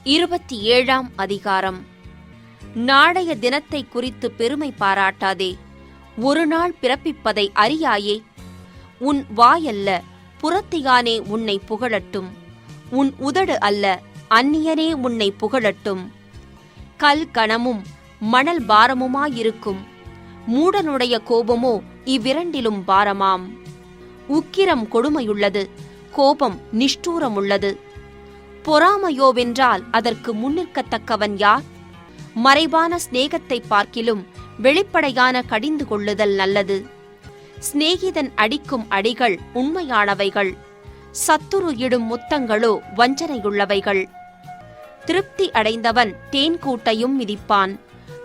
27ஆம் அதிகாரம். நாளைய தினத்தை குறித்து பெருமை பாராட்டாதே, ஒரு நாள் பிறப்பிப்பதை அறியாயே. உன் வாயல்ல, புறத்தியானே உன்னை புகழட்டும். உன் உதடு அல்ல, அந்நியனே உன்னை புகழட்டும். கல் கணமும் மணல் பாரமுமாயிருக்கும், மூடனுடைய கோபமோ இவ்விரண்டிலும் பாரமாம். உக்கிரம் கொடுமையுள்ளது, கோபம் நிஷ்டூரமுள்ளது. பொறாமையோவென்றால் அதற்கு முன்னிற்கத்தக்கவன் யார்? மறைவான சிநேகத்தை பார்க்கிலும் வெளிப்படையான கடிந்து கொள்ளுதல் நல்லது. சிநேகிதன் அடிக்கும் அடிகள் உண்மையானவைகள், சத்துரு இடும் முத்தங்களோ வஞ்சனையுள்ளவைகள். திருப்தி அடைந்தவன் தேன்கூட்டையும் மிதிப்பான்,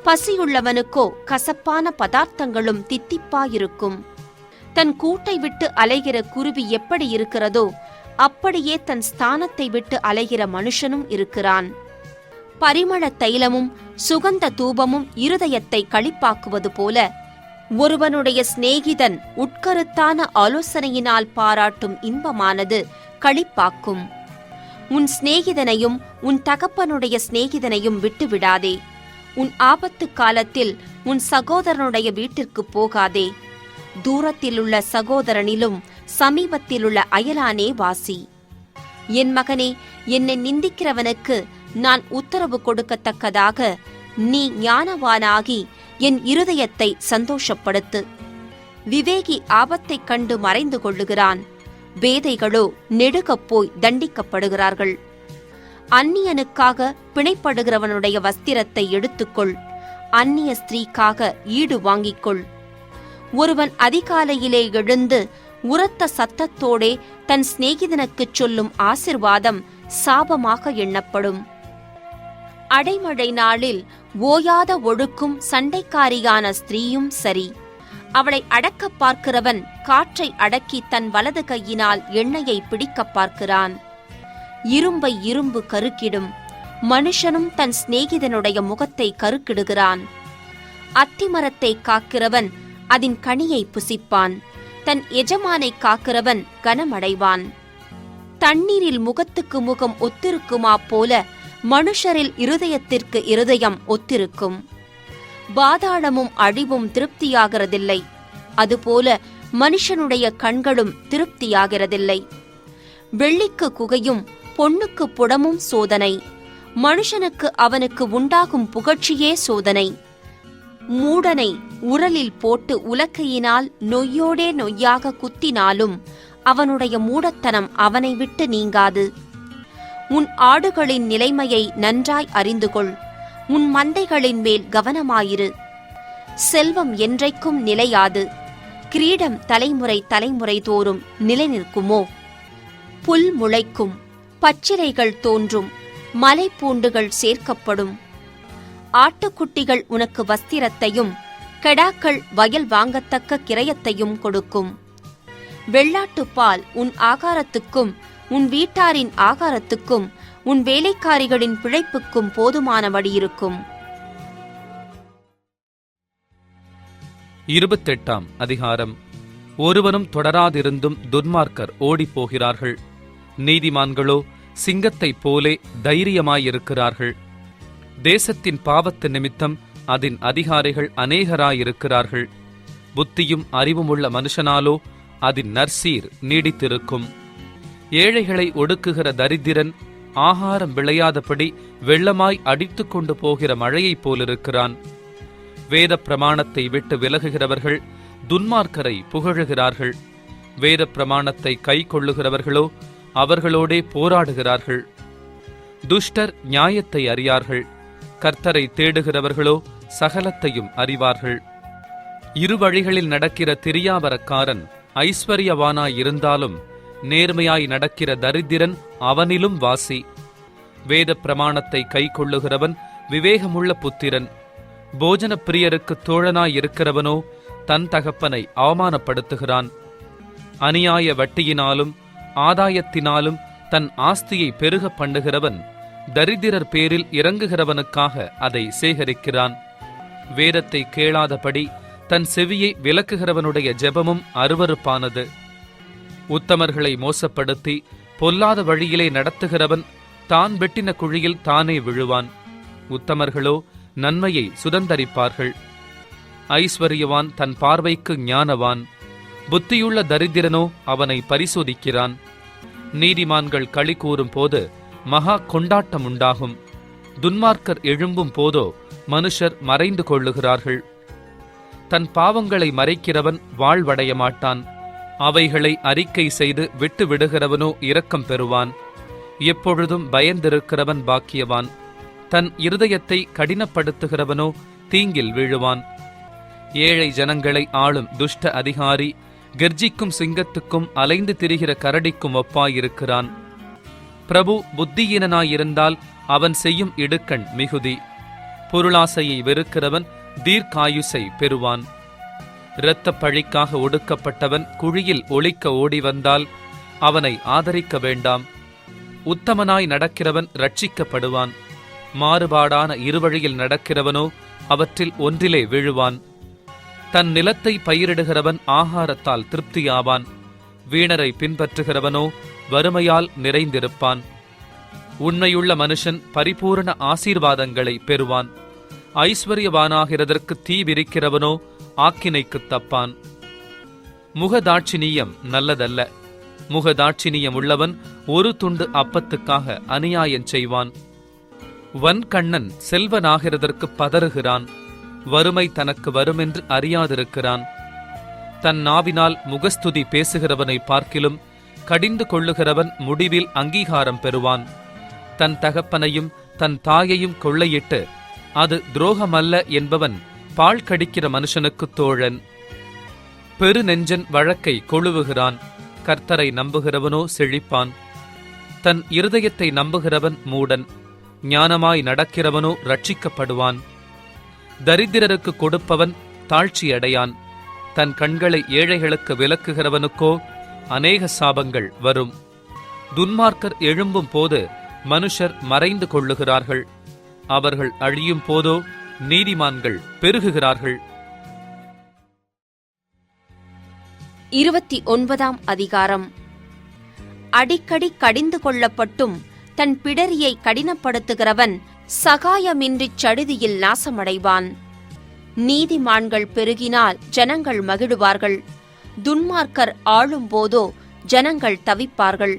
பசியுள்ளவனுக்கோ கசப்பான பதார்த்தங்களும் தித்திப்பாயிருக்கும். தன் கூட்டை விட்டு அலைகிற குருவி எப்படி இருக்கிறதோ அப்படியே தன் ஸ்தானத்தை விட்டு அலைகிற மனுஷனும் இருக்கிறான். பரிமள தைலமும் சுகந்த தூபமும் இருதயத்தை களிப்பாக்குவது போல ஒருவனுடைய சிநேகிதன் உட்கருத்தான ஆலோசனையினால் பாராட்டும் இன்பமானது களிப்பாக்கும். உன் சிநேகிதனையும் உன் தகப்பனுடைய சிநேகிதனையும் விட்டுவிடாதே. உன் ஆபத்து காலத்தில் உன் சகோதரனுடைய வீட்டிற்கு போகாதே. தூரத்திலுள்ள சகோதரனிலும் சமீபத்திலுள்ள அயலானே வாசி. என் மகனே, என்னை நிந்திக்கிறவனுக்கு நான் உத்தரவு கொடுக்கத்தக்கதாக நீ ஞானவானாகி என் இருதயத்தை சந்தோஷப்படுத்து. விவேகி ஆபத்தைக் கண்டு மறைந்து கொள்ளுகிறான், பேதைகளோ நெடுகப் போய் தண்டிக்கப்படுகிறார்கள். அந்நியனுக்காக பிணைப்படுகிறவனுடைய வஸ்திரத்தை எடுத்துக்கொள், அந்நிய ஸ்திரீக்காக ஈடு வாங்கிக்கொள். ஒருவன் அதிகாலையிலே எழுந்து உரத்த சத்தத்தோடே தன் சிநேகிதனுக்குச் சொல்லும் ஆசிர்வாதம் சாபமாக எண்ணப்படும். அடைமழை நாளில் ஓயாத ஒழுக்கும் சண்டைக்காரியான ஸ்திரீயும் சரி. அவளை அடக்கப் பார்க்கிறவன் காற்றை அடக்கி தன் வலது கையினால் எண்ணெயை பிடிக்கப் பார்க்கிறான். இரும்பை இரும்பு கருக்கிடும், மனுஷனும் தன் சிநேகிதனுடைய முகத்தை கருக்கிடுகிறான். அத்திமரத்தை காக்கிறவன் அதன் கனியை புசிப்பான், தன் எஜமானை காக்கிறவன் கனமடைவான். தண்ணீரில் முகத்துக்கு முகம் ஒத்திருக்குமா போல மனுஷரில் இருதயத்திற்கு இருதயம் ஒத்திருக்கும். பாதாளமும் அழிவும் திருப்தியாகிறதில்லை, அதுபோல மனுஷனுடைய கண்களும் திருப்தியாகிறதில்லை. வெள்ளிக்கு குகையும் பொன்னுக்கு புடமும் சோதனை, மனுஷனுக்கு அவனுக்கு உண்டாகும் புகழ்ச்சியே சோதனை. மூடனை உரலில் போட்டு உலக்கையினால் நொய்யோடே நொய்யாக குத்தினாலும் அவனுடைய மூடத்தனம் அவனை விட்டு நீங்காது. உன் ஆடுகளின் நிலைமையை நன்றாய் அறிந்துகொள், உன் மந்தைகளின் மேல் கவனமாயிரு. செல்வம் என்றைக்கும் நிலையாது, கிரீடம் தலைமுறை தலைமுறை தோறும் நிலை நிற்குமோ? புல் முளைக்கும், பச்சிலைகள் தோன்றும், மலைப்பூண்டுகள் சேர்க்கப்படும். ஆட்டுக்குட்டிகள் உனக்கு வஸ்திரத்தையும் கெடாக்கள் வயல் வாங்கத்தக்க கிரயத்தையும் கொடுக்கும். வெள்ளாட்டுப்பால் உன் ஆகாரத்துக்கும் உன் வீட்டாரின் ஆகாரத்துக்கும் உன் வேலைக்காரிகளின் பிழைப்புக்கும் போதுமானபடி இருக்கும். 28ஆம் அதிகாரம். ஒருவனும் தொடராதிருந்தும் துன்மார்க்கர் ஓடிப்போகிறார்கள், நீதிமான்களோ சிங்கத்தைப் போலே தைரியமாயிருக்கிறார்கள். தேசத்தின் பாவத்து நிமித்தம் அதன் அதிகாரிகள் அநேகராயிருக்கிறார்கள். புத்தியும் அறிவுமுள்ள மனுஷனாலோ அதன் நற்சீர் நீடித்திருக்கும். ஏழைகளை ஒடுக்குகிற தரித்திரன் ஆகாரம் விளையாதபடி வெள்ளமாய் அடித்து கொண்டு போகிற மழையைப் போலிருக்கிறான். வேத பிரமாணத்தை விட்டு விலகுகிறவர்கள் துன்மார்க்கரை புகழுகிறார்கள். வேத பிரமாணத்தை கை கொள்ளுகிறவர்களோ அவர்களோடே போராடுகிறார்கள். துஷ்டர் நியாயத்தை அறியார்கள், கர்த்தரை தேடுகிறவர்களோ சகலத்தையும் அறிவார்கள். இரு வழிகளில் நடக்கிற திரியாவரக்காரன் ஐஸ்வர்யவானாயிருந்தாலும் நேர்மையாய் நடக்கிற தரித்திரன் அவனிலும் வாசி. வேத பிரமாணத்தை கை கொள்ளுகிறவன் விவேகமுள்ள புத்திரன். போஜன பிரியருக்கு தோழனாயிருக்கிறவனோ தன் தகப்பனை அவமானப்படுத்துகிறான். அநியாய வட்டியினாலும் ஆதாயத்தினாலும் தன் ஆஸ்தியை பெருக பண்ணுகிறவன் தரித்திரர் பேரில் இறங்குகிறவனுக்காக அதை சேகரிக்கிறான். வேதத்தை கேளாதபடி தன் செவியை விலக்குகிறவனுடைய ஜெபமும் அருவருப்பானது. உத்தமர்களை மோசப்படுத்தி பொல்லாத வழியிலே நடத்துகிறவன் தான் வெட்டின குழியில் தானே விழுவான். உத்தமர்களோ நன்மையை சுதந்தரிப்பார்கள். ஐஸ்வர்யவான் தன் பார்வைக்கு ஞானவான். புத்தியுள்ள தரித்திரனோ அவனை பரிசோதிக்கிறான். நீதிமான்கள் களி கூறும் போது மகா கொண்டாட்டம் உண்டாகும். துன்மார்க்கர் எழும்பும் போதோ மனுஷர் மறைந்து கொள்ளுகிறார்கள். தன் பாவங்களை மறைக்கிறவன் வாழ்வடைய மாட்டான். அவைகளை அறிக்கை செய்து விட்டு விடுகிறவனோ இரக்கம் பெறுவான். எப்பொழுதும் பயந்திருக்கிறவன் பாக்கியவான். தன் இருதயத்தை கடினப்படுத்துகிறவனோ தீங்கில் வீழுவான். ஏழை ஜனங்களை ஆளும் துஷ்ட அதிகாரி கர்ஜிக்கும் சிங்கத்துக்கும் அலைந்து திரிகிற கரடிக்கும் ஒப்பாயிருக்கிறான். பிரபு புத்தியீனனாயிருந்தால் அவன் செய்யும் இடுக்கண் மிகுதி. பொருளாசையை வெறுக்கிறவன் தீர்க்காயுசை பெறுவான். இரத்தப் பழிக்காக ஒடுக்கப்பட்டவன் குழியில் ஒளிக்க ஓடி வந்தால் அவனை ஆதரிக்க வேண்டாம். உத்தமனாய் நடக்கிறவன் ரட்சிக்கப்படுவான். மாறுபாடான இருவழியில் நடக்கிறவனோ அவற்றில் ஒன்றிலே விழுவான். தன் நிலத்தை பயிரிடுகிறவன் ஆகாரத்தால் திருப்தியாவான். வீணரை பின்பற்றுகிறவனோ வறுமையால் நிறைந்திருப்பான். உண்மையுள்ள மனுஷன் பரிபூரண ஆசீர்வாதங்களை பெறுவான். ஐஸ்வர்யவானாகிறதற்கு தீ விரிக்கிறவனோ ஆக்கினைக்குத் தப்பான். முகதாட்சிணியம் நல்லதல்ல. முகதாட்சிணியம் உள்ளவன் ஒரு துண்டு அப்பத்துக்காக அநியாயம் செய்வான். வன்கண்ணன் செல்வனாகிறதற்கு பதறுகிறான். வறுமை தனக்கு வருமென்று அறியாதிருக்கிறான். தன் நாவினால் முகஸ்துதி பேசுகிறவனை பார்க்கிலும் கடிந்து கொள்ளுகிறவன் முடிவில் அங்கீகாரம் பெறுவான். தன் தகப்பனையும் தன் தாயையும் கொள்ளையிட்டு அது துரோகமல்ல என்பவன் பால் கடிக்கிற மனுஷனுக்கு தோழன். பெருநெஞ்சன் வழக்கை கொழுவுகிறான். கர்த்தரை நம்புகிறவனோ செழிப்பான். தன் இருதயத்தை நம்புகிறவன் மூடன். ஞானமாய் நடக்கிறவனோ ரட்சிக்கப்படுவான். தரித்திரருக்கு கொடுப்பவன் தாழ்ச்சியடையான். தன் கண்களை ஏழைகளுக்கு விலக்குகிறவனுக்கோ அநேக சாபங்கள் வரும். துன்மார்க்கர் எழும்பும் போது மனுஷர் மறைந்து கொள்ளுகிறார்கள். அவர்கள் அழியும் போதோ நீதிமான்கள் பெருகுகிறார்கள். 29ஆம் அதிகாரம். அடிக்கடி கடிந்து கொள்ளப்பட்டும் தன் பிடரியை கடினப்படுத்துகிறவன் சகாயமின்றிச் சடுதியில் நாசமடைவான். நீதிமான்கள் பெருகினால் ஜனங்கள் மகிழுவார்கள். துன்மார்க்கர் ஆளும்போதோ ஜனங்கள் தவிப்பார்கள்.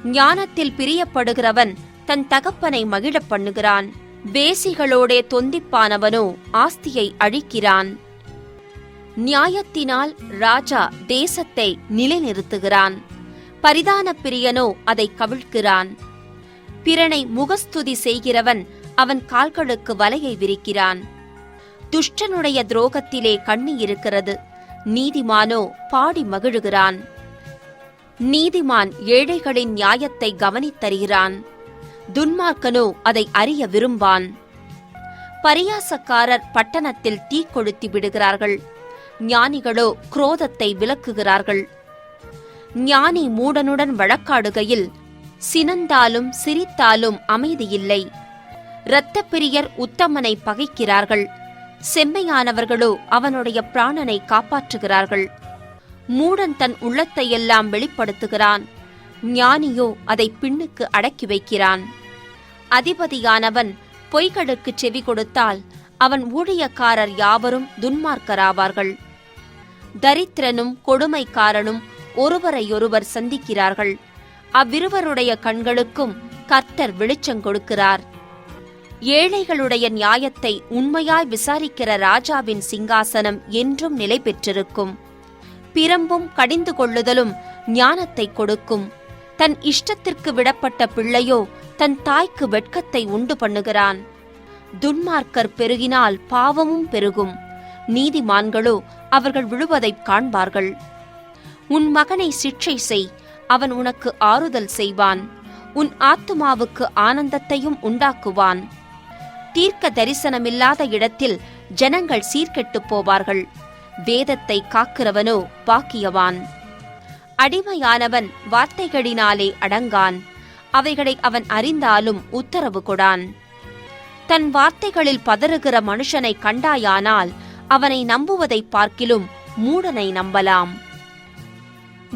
ஞானத்தில் பிரியப்படுகிறவன் தன் தகப்பனை மகிழப் பண்ணுகிறான். வேசிகளோடே தொந்திப்பானவனோ ஆஸ்தியை அழிக்கிறான். நியாயத்தினால் ராஜா தேசத்தை நிலைநிறுத்துகிறான். பரிதான பிரியனோ அதை கவிழ்க்கிறான். பிறனை முகஸ்துதி செய்கிறவன் அவன் கால்களுக்கு வலையை விரிக்கிறான். துஷ்டனுடைய துரோகத்திலே கண்ணி இருக்கிறது. நீதிமானோ பாடி மகிழுகிறான். நீதிமான் ஏழைகளின் நியாயத்தை கவனித்தருகிறான். துன்மார்க்கனோ அதை அறிய விரும்பான். பரியாசக்காரர் பட்டணத்தில் தீ கொளுத்தி விடுகிறார்கள். ஞானிகளோ குரோதத்தை விலக்குகிறார்கள். ஞானி மூடனுடன் வழக்காடுகையில் சினந்தாலும் சிரித்தாலும் அமைதியில்லை. இரத்தப்பிரியர் உத்தமனை பகைக்கிறார்கள். செம்மையானவர்களோ அவனுடைய பிராணனை காப்பாற்றுகிறார்கள். மூடன் தன் உள்ளத்தையெல்லாம் வெளிப்படுத்துகிறான். ஞானியோ அதை பின்னுக்கு அடக்கி வைக்கிறான். அதிபதியானவன் பொய்களுக்கு செவி கொடுத்தால் அவன் ஊழியக்காரர் யாவரும் துன்மார்க்கராவார்கள். தரித்திரனும் கொடுமைக்காரனும் ஒருவரையொருவர் சந்திக்கிறார்கள். அவ்விருவருடைய கண்களுக்கும் கர்த்தர் வெளிச்சம் கொடுக்கிறார். ஏழைகளுடைய நியாயத்தை உண்மையாய் விசாரிக்கிற ராஜாவின் சிங்காசனம் என்றும் நிலை பெற்றிருக்கும். பிரம்பும் கடிந்து கொள்ளுதலும் ஞானத்தை கொடுக்கும். தன் இஷ்டத்திற்கு விடப்பட்ட பிள்ளையோ தன் தாய்க்கு வெட்கத்தை உண்டு பண்ணுகிறான். துன்மார்க்கர் பெருகினால் பாவமும் பெருகும். நீதிமான்களோ அவர்கள் விழுவதைக் காண்பார்கள். உன் மகனை சிட்சை செய், அவன் உனக்கு ஆறுதல் செய்வான். உன் ஆத்துமாவுக்கு ஆனந்தத்தையும் உண்டாக்குவான். தீர்க்க தரிசனமில்லாத இடத்தில் ஜனங்கள் சீர்கெட்டுப் போவார்கள். வேதத்தை காக்கிறவனோ பாக்கியவான். அடிமையானவன் வார்த்தைகளினாலே அடங்கான். அவைகளை அவன் அறிந்தாலும் உத்தரவு கொடான். தன் வார்த்தைகளில் பதறுகிற மனுஷனை கண்டாயானால் அவனை நம்புவதைப் பார்க்கிலும் மூடனை நம்பலாம்.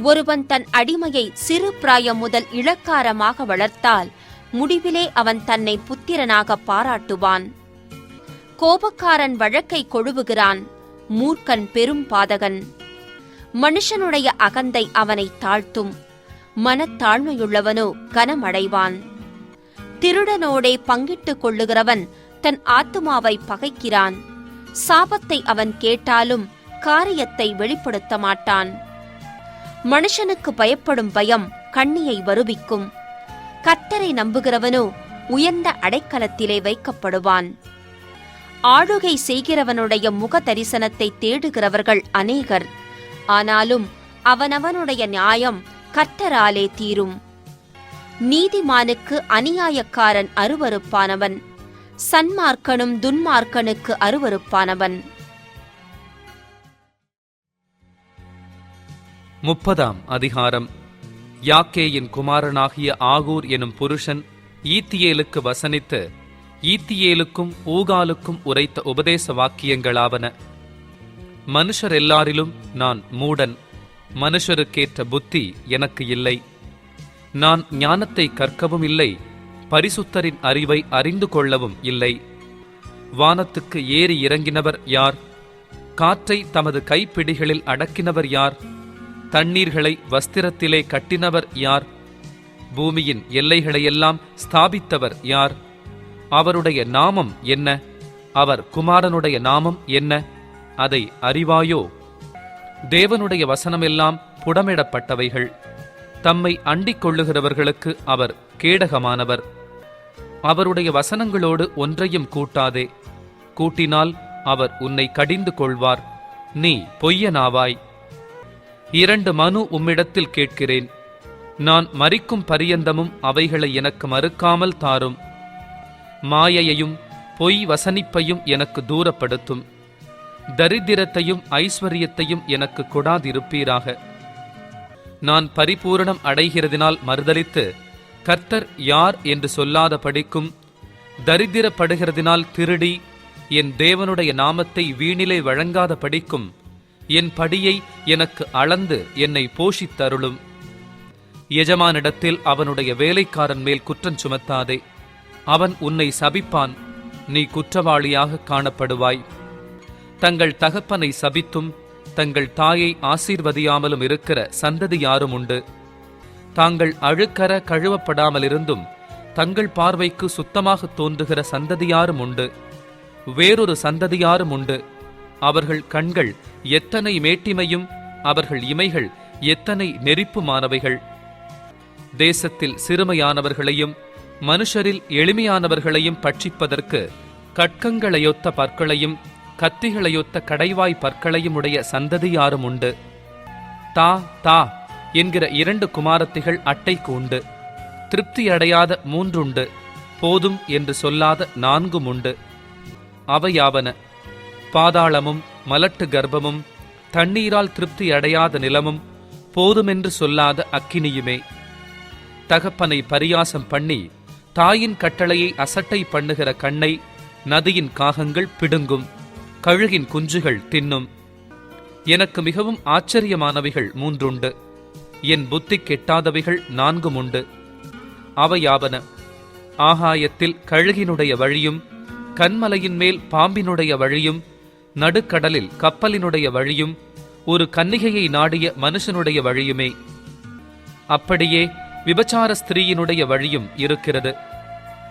ஒருவன் தன் அடிமையை சிறு பிராயம் முதல் இளக்காரமாக வளர்த்தால் முடிவிலே அவன் தன்னை புத்திரனாக பாராட்டுவான். கோபக்காரன் வழக்கை கொழுவுகிறான், மூர்க்கன் பெரும் பாதகன். மனுஷனுடைய அகந்தை அவனை தாழ்த்தும், மனத்தாழ்மையுள்ளவனோ கனமடைவான். திருடனோடே பங்கிட்டுக் கொள்ளுகிறவன் தன் ஆத்துமாவை பகைக்கிறான். சாபத்தை அவன் கேட்டாலும் காரியத்தை வெளிப்படுத்த மாட்டான். மனுஷனுக்கு பயப்படும் பயம் கண்ணியை வருவிக்கும். கர்த்தரை நம்புகிறவனோ உயர்ந்த அடைக்கலத்திலே வைக்கப்படுவான். ஆளுகை செய்கிறவனுடைய முக தரிசனத்தை தேடுகிறவர்கள் அநேகர், ஆனாலும் அவனவனுடைய நியாயம் கர்த்தராலே தீரும். நீதிமானுக்கு அநியாயக்காரன் அருவருப்பானவன், சன்மார்க்கனும் துன்மார்க்கனுக்கு அருவருப்பானவன். 30 அதிகாரம். யாக்கேயின் குமாரனாகிய ஆகூர் எனும் புருஷன் ஈத்தியேலுக்கு வசனித்து ஈத்தியேலுக்கும் ஊகாலுக்கும் உரைத்த உபதேச வாக்கியங்களாவன. மனுஷர் எல்லாரிலும் நான் மூடன், மனுஷருக்கேற்ற புத்தி எனக்கு இல்லை. நான் ஞானத்தை கற்கவும் இல்லை, பரிசுத்தரின் அறிவை அறிந்து கொள்ளவும் இல்லை. வானத்துக்கு ஏறி இறங்கினவர் யார்? காற்றை தமது கைப்பிடிகளில் அடக்கினவர் யார்? தண்ணீர்களை வஸ்திரத்திலே கட்டினவர் யார்? பூமியின் எல்லைகளையெல்லாம் ஸ்தாபித்தவர் யார்? அவருடைய நாமம் என்ன? அவர் குமாரனுடைய நாமம் என்ன? அதை அறிவாயோ? தேவனுடைய வசனமெல்லாம் புடமிடப்பட்டவைகள். தம்மை அண்டிக் கொள்ளுகிறவர்களுக்கு அவர் கேடகமானவர். அவருடைய வசனங்களோடு ஒன்றையும் கூட்டாதே. கூட்டினால் அவர் உன்னை கடிந்து கொள்வார். நீ பொய்யனாவாய். 2 மனு உம்மிடத்தில் கேட்கிறேன். நான் மரிக்கும் பரியந்தமும் அவைகளை எனக்கு மறுக்காமல் தாரும். மாயையையும் பொய் வசனிப்பையும் எனக்கு தூரப்படுத்தும். தரித்திரத்தையும் ஐஸ்வரியத்தையும் எனக்கு கொடாதிருப்பீராக. நான் பரிபூரணம் அடைகிறதினால் மறுதலித்து கர்த்தர் யார் என்று சொல்லாத படிக்கும், தரித்திரப்படுகிறதினால் திருடி என் தேவனுடைய நாமத்தை வீணிலே வழங்காத படிக்கும் என் படியை எனக்கு அளந்து என்னை போஷித்தருளும். எஜமானிடத்தில் அவனுடைய வேலைக்காரன் மேல் குற்றம் சுமத்தாதே. அவன் உன்னை சபிப்பான், நீ குற்றவாளியாக காணப்படுவாய். தங்கள் தகப்பனை சபித்தும் தங்கள் தாயை ஆசீர்வதியாமலும் இருக்கிற சந்ததி யாரும் உண்டு. தாங்கள் அழுக்கற கழுவப்படாமலிருந்தும் தங்கள் பார்வைக்கு சுத்தமாக தோன்றுகிற சந்ததியாரும் உண்டு. வேறொரு சந்ததியாரும் உண்டு. அவர்கள் கண்கள் எத்தனை மேட்டிமையும் அவர்கள் இமைகள் எத்தனை நெரிப்புமானவைகள். தேசத்தில் சிறுமையானவர்களையும் மனுஷரில் எளிமையானவர்களையும் பட்சிப்பதற்கு கட்கங்களையொத்த பற்களையும் கத்திகளையொத்த கடைவாய் பற்களையும் உடைய சந்ததியாரும் உண்டு. தா தா என்கிற 2 குமாரத்திகள் அட்டைக்கு உண்டு. திருப்தியடையாத 3 உண்டு. போதும் என்று சொல்லாத 4 உண்டு. அவையாவன: பாதாளமும் மலட்டு கர்ப்பமும் தண்ணீரால் திருப்தி அடையாத நிலமும் போதுமென்று சொல்லாத அக்கினியுமே. தகப்பனை பரியாசம் பண்ணி தாயின் கட்டளையை அசட்டை பண்ணுகிற கண்ணை நதியின் காகங்கள் பிடுங்கும், கழுகின் குஞ்சுகள் தின்னும். எனக்கு மிகவும் ஆச்சரியமானவைகள் 3 உண்டு. என் புத்தி கெட்டாதவைகள் 4 உண்டு. அவையாவன: ஆகாயத்தில் கழுகினுடைய வழியும், கன்மலையின் மேல் பாம்பினுடைய வழியும், நடுக்கடலில் கப்பலினுடைய வழியும், ஒரு கன்னிகையை நாடிய மனுஷனுடைய வழியுமே. அப்படியே விபச்சார ஸ்திரீயினுடைய வழியும் இருக்கிறது.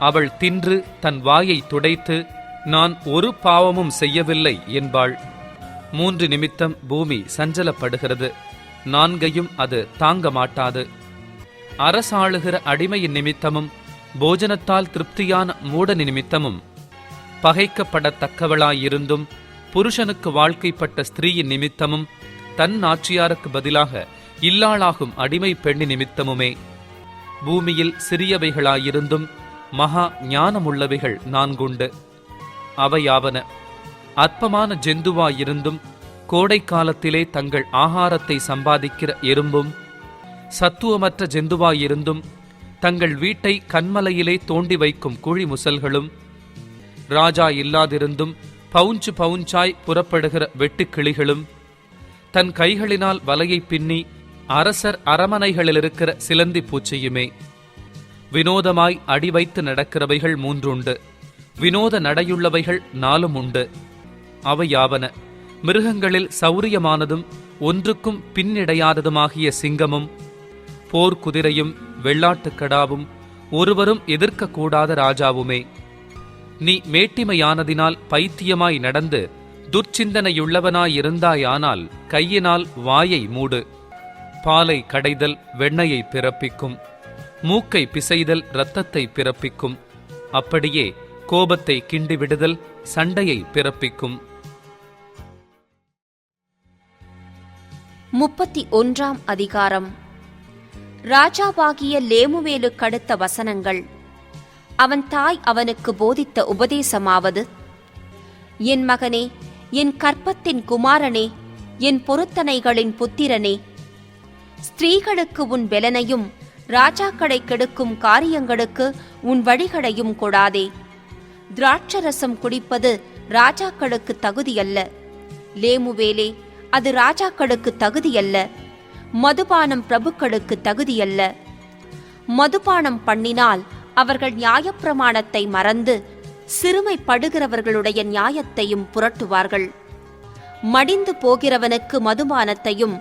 அவள் தின்று தன் வாயை துடைத்து, நான் ஒரு பாவமும் செய்யவில்லை என்பாள். 3 நிமித்தம் பூமி சஞ்சலப்படுகிறது, 4ஐயும் அது தாங்க மாட்டாது. அரசாளுகிற அடிமையின் நிமித்தமும் போஜனத்தால் திருப்தியான மூடனி நிமித்தமும் பகைக்கப்படத்தக்கவளாயிருந்தும் புருஷனுக்கு வாழ்க்கைப்பட்ட ஸ்திரீயின் நிமித்தமும் தன் நாச்சியாருக்கு பதிலாக இல்லாளாகும் அடிமை பெண்ணி நிமித்தமுமே. பூமியில் சிறியவைகளாயிருந்தும் மகா ஞானமுள்ளவைகள் 4 உண்டு. அவையாவன: அற்பமான ஜெந்துவாயிருந்தும் கோடை காலத்திலே தங்கள் ஆகாரத்தை சம்பாதிக்கிற எறும்பும், சத்துவமற்ற ஜெந்துவாயிருந்தும் தங்கள் வீட்டை கன்மலையிலே தோண்டி வைக்கும் குழி முசல்களும், ராஜா இல்லாதிருந்தும் பவுஞ்சு பவுஞ்சாய் புறப்படுகிற வெட்டுக்கிளிகளும், தன் கைகளினால் வலையை பின்னி அரசர் அரமனைகளிலிருக்கிற சிலந்தி பூச்சியுமே. வினோதமாய் அடி வைத்து நடக்கிறவைகள் 3 உண்டு. வினோத நடையுள்ளவைகள் 4 உண்டு. அவையாவன: மிருகங்களில் சௌரியமானதும் ஒன்றுக்கும் பின்னிடையாததுமாகிய சிங்கமும், போர்க்குதிரையும், வெள்ளாட்டுக்கடாவும், ஒருவரும் எதிர்க்கக்கூடாத ராஜாவுமே. நீ மேட்டிமையானதினால் பைத்தியமாய் நடந்து துர்ச்சிந்தனையுள்ளவனாயிருந்தாயானால் கையினால் வாயை மூடு. பாலை கடைதல் வெண்ணையை பிறப்பிக்கும், மூக்கை பிசைதல் இரத்தத்தை பிறப்பிக்கும். அப்படியே கோபத்தை கிண்டிவிடுதல் சண்டையை பிறப்பிக்கும். 31ஆம் அதிகாரம். ராஜாவாகிய லேமுவேலுக்கடுத்த வசனங்கள். அவன் தாய் அவனுக்கு போதித்த உபதேசமாவது: என் மகனே, என் கற்பத்தின் குமாரனே, என் பொருத்தனைகளின் புத்திரனே, ஸ்திரீகளுக்கு உன் பெலனையும் ராஜாக்களை கெடுக்கும் காரியங்களுக்கு உன் வழிகளையும் கொடாதே. திராட்சரசம் குடிப்பது ராஜாக்களுக்கு தகுதியல்ல. லேமுவேலே, அது ராஜாக்களுக்கு தகுதியல்ல. மதுபானம் பிரபுக்களுக்கு தகுதியல்ல. மதுபானம் பண்ணினால் அவர்கள் நியாயப்பிரமாணத்தை மறந்து சிறுமைப்படுகிறவர்களுடைய நியாயத்தையும் புரட்டுவார்கள். மடிந்து போகிறவனுக்கு மதுபானத்தையும்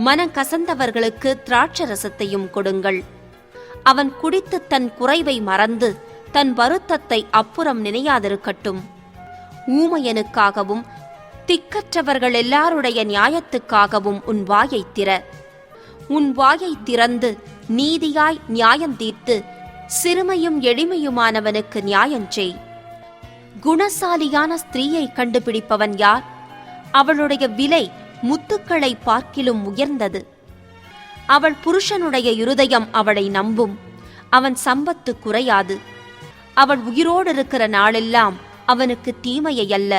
மனங்கசந்தவர்களுக்கு திராட்சரசத்தையும் கொடுங்கள். அவன் குடித்து தன் குறைவை மறந்து தன் வருத்தத்தை அப்புறம் நினையாதிருக்கட்டும். ஊமையனுக்காகவும் திக்கற்றவர்கள் எல்லாருடைய நியாயத்துக்காகவும் உன் வாயைத் திற. உன் வாயைத் திறந்து நீதியாய் நியாயம் தீர்த்து சிறுமையும் எளிமையுமானவனுக்கு நியாயஞ்செய். குணசாலியான ஸ்திரீயை கண்டுபிடிப்பவன் யார்? அவளுடைய விலை முத்துக்களை பார்க்கிலும் உயர்ந்தது. அவள் புருஷனுடைய இருதயம் அவளை நம்பும். அவன் சம்பத்து குறையாது. அவள் உயிரோடு இருக்கிற நாளெல்லாம் அவனுக்கு தீமையை அல்ல,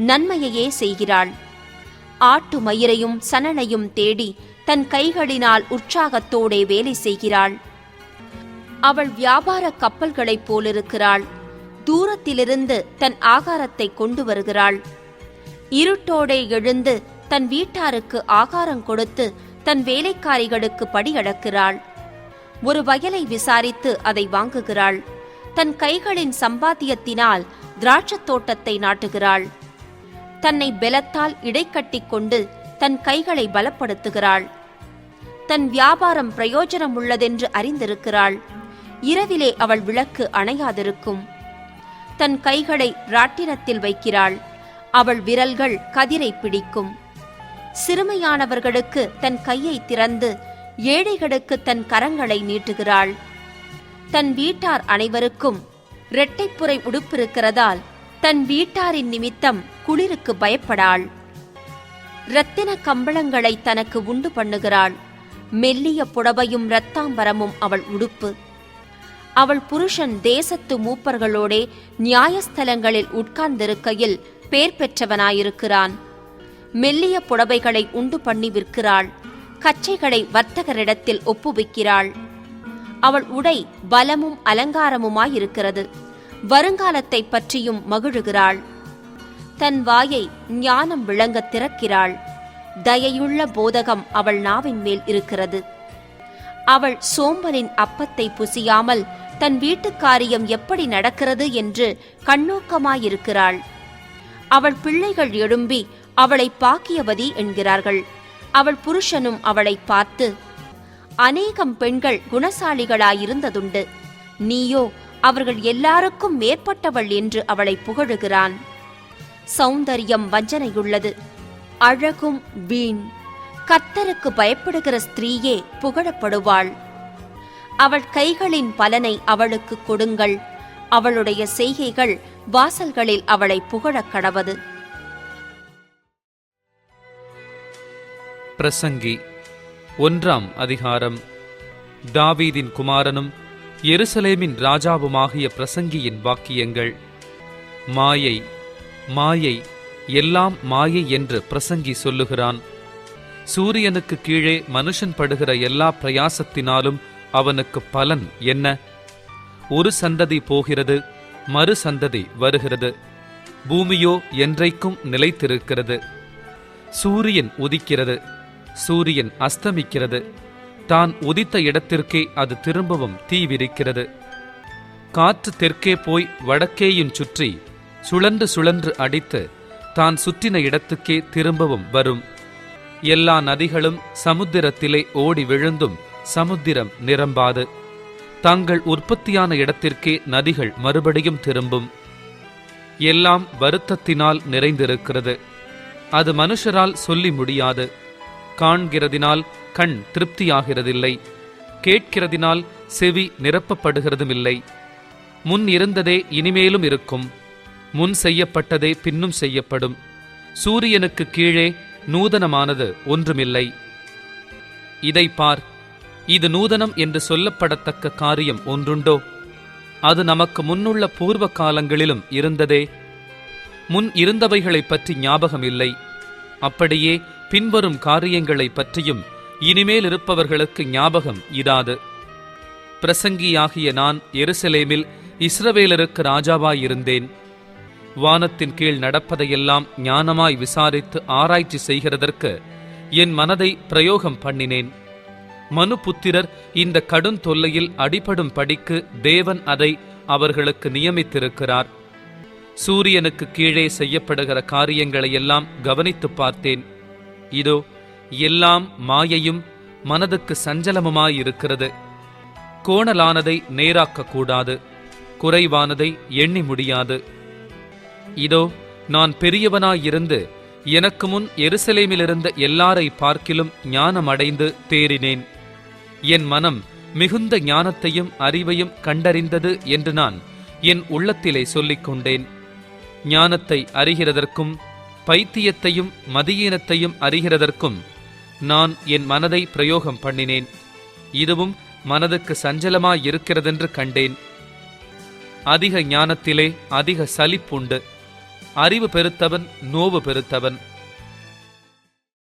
நன்மையையே செய்கிறாள். ஆட்டு மயிரையும் சணலையும் தேடி தன் கைகளினால் உற்சாகத்தோடே வேலை செய்கிறாள். அவள் வியாபார கப்பல்களைப் போலிருக்கிறாள். தூரத்திலிருந்து தன் ஆகாரத்தை கொண்டு வருகிறாள். இருட்டோடே எழுந்து தன் வீட்டாருக்கு ஆகாரம் கொடுத்து தன் வேலைக்காரிகளுக்கு படியடக்கிறாள். ஒரு வயலை விசாரித்து அதை வாங்குகிறாள். தன் கைகளின் சம்பாத்தியத்தினால் திராட்சத் தோட்டத்தை நாட்டுகிறாள். தன்னை பெலத்தால் இடைக்கட்டிக் கொண்டு தன் கைகளை பலப்படுத்துகிறாள். தன் வியாபாரம் பிரயோஜனம் உள்ளதென்று அறிந்திருக்கிறாள். இரவிலே அவள் விளக்கு அணையாதிருக்கும். தன் கைகளை ராட்டினத்தில் வைக்கிறாள். அவள் விரல்கள் கதிரை பிடிக்கும். சிறுமையானவர்களுக்கு தன் கையை திறந்து ஏழைகளுக்கு தன் கரங்களை நீட்டுகிறாள். தன் வீட்டார் அனைவருக்கும் இரட்டைப்புரை உடுப்பிருக்கிறதால் தன் வீட்டாரின் நிமித்தம் குளிருக்கு பயப்படாள். இரத்தின கம்பளங்களை தனக்கு உண்டு பண்ணுகிறாள். மெல்லிய புடவையும் இரத்தாம்பரமும் அவள் உடுப்பு. அவள் புருஷன் தேசத்து மூப்பர்களோடே நியாயஸ்தலங்களில் உட்கார்ந்திருக்கையில் பேர் பெற்றவனாயிருக்கிறான். மெல்லிய புடவைகளை உண்டு பண்ணி விற்கிறாள். கச்சைகளை வர்த்தகரிடத்தில் ஒப்புவிக்கிறாள். அவள் உடை பலமும் அலங்காரமுமாயிருக்கிறது. வருங்காலத்தை பற்றியும் மகிழுகிறாள். தன் வாயை ஞானம் விளங்க திறக்கிறாள். தயையுள்ள போதகம் அவள் நாவின் மேல் இருக்கிறது. அவள் சோம்பலின் அப்பத்தை புசியாமல் தன் வீட்டு காரியம் எப்படி நடக்கிறது என்று கண்ணோக்கமாயிருக்கிறாள். அவள் பிள்ளைகள் எழும்பி அவளை பாக்கியவதி என்கிறார்கள். அவள் புருஷனும் அவளை பார்த்து, அநேகம் பெண்கள் குணசாலிகளாயிருந்ததுண்டு, நீயோ அவர்கள் எல்லாருக்கும் மேற்பட்டவள் என்று அவளை புகழுகிறான். சௌந்தரியம் வஞ்சனையுள்ளது, அழகும் வீண். கர்த்தருக்கு பயப்படுகிற ஸ்திரீயே புகழப்படுவாள். அவள் கைகளின் பலனை அவளுக்கு கொடுங்கள். அவளுடைய செய்கைகள் வாசல்களில் அவளை புகழக் கடவது. பிரசங்கி 1ஆம் அதிகாரம். தாவீதின் குமாரனும் எருசலேமின் ராஜாவுமாகிய பிரசங்கியின் வாக்கியங்கள். மாயை, மாயை, எல்லாம் மாயை என்று பிரசங்கி சொல்லுகிறான். சூரியனுக்கு கீழே மனுஷன் படுகிற எல்லா பிரயாசத்தினாலும் அவனுக்கு பலன் என்ன? ஒரு சந்ததி போகிறது, மறு சந்ததி வருகிறது. பூமியோ என்றைக்கும் நிலைத்திருக்கிறது. சூரியன் உதிக்கிறது, சூரியன் அஸ்தமிக்கிறது. தான் உதித்த இடத்திற்கே அது திரும்பவும் தீவிரிக்கிறது. காற்று தெற்கே போய் வடக்கேயும் சுற்றி சுழன்று சுழன்று அடித்து தான் சுற்றின இடத்துக்கே திரும்பவும் வரும். எல்லா நதிகளும் சமுத்திரத்திலே ஓடி விழுந்தும் சமுத்திரம் நிரம்பாது. தாங்கள் உற்பத்தியான இடத்திற்கே நதிகள் மறுபடியும் திரும்பும். எல்லாம் வருத்தத்தினால் நிறைந்திருக்கிறது. அது மனுஷரால் சொல்லி முடியாது. காண்கிறதினால் கண் திருப்தியாகிறதில்லை, கேட்கிறதினால் செவி நிரப்பப்படுகிறதுமில்லை. முன் இருந்ததே இனிமேலும் இருக்கும், முன் செய்யப்பட்டதே பின்னும் செய்யப்படும். சூரியனுக்கு கீழே நூதனமானது ஒன்றுமில்லை. இதை பார், இது நூதனம் என்று சொல்லப்படத்தக்க காரியம் ஒன்றுண்டோ? அது நமக்கு முன்னுள்ள பூர்வ காலங்களிலும் இருந்ததே. முன் இருந்தவைகளைப் பற்றி ஞாபகம் இல்லை, அப்படியே பின்வரும் காரியங்களைப் பற்றியும் இனிமேல் இருப்பவர்களுக்கு ஞாபகம் இராது. பிரசங்கியாகிய நான் எருசலேமில் இஸ்ரவேலருக்கு ராஜாவாயிருந்தேன். வானத்தின் கீழ் நடப்பதையெல்லாம் ஞானமாய் விசாரித்து ஆராய்ச்சி செய்கிறதற்கு என் மனதை பிரயோகம் பண்ணினேன். மனுபுத்திரர் இந்த கடும் தொல்லையில் அடிபடும் படிக்கு தேவன் அதை அவர்களுக்கு நியமித்திருக்கிறார். சூரியனுக்கு கீழே செய்யப்படுகிற காரியங்களையெல்லாம் கவனித்து பார்த்தேன். இதோ எல்லாம் மாயையும் மனதுக்கு சஞ்சலமுமாயிருக்கிறது. கோணலானதை நேராக்கக்கூடாது, குறைவானதை எண்ணி முடியாது. இதோ நான் பெரியவனாயிருந்து எனக்கு முன் எருசலேமிலிருந்த எல்லாரை பார்க்கிலும் ஞானமடைந்து தேறினேன். என் மனம் மிகுந்த ஞானத்தையும் அறிவையும் கண்டறிந்தது என்று நான் என் உள்ளத்திலே சொல்லிக் கொண்டேன். ஞானத்தை அறிகிறதற்கும் பைத்தியத்தையும் மதியீனத்தையும் அறிகிறதற்கும் நான் என் மனதை பிரயோகம் பண்ணினேன். இதுவும் மனதுக்கு சஞ்சலமாயிருக்கிறதென்று கண்டேன். அதிக ஞானத்திலே அதிக சலிப்புண்டு. அறிவு பெருத்தவன் நோவு பெருத்தவன்.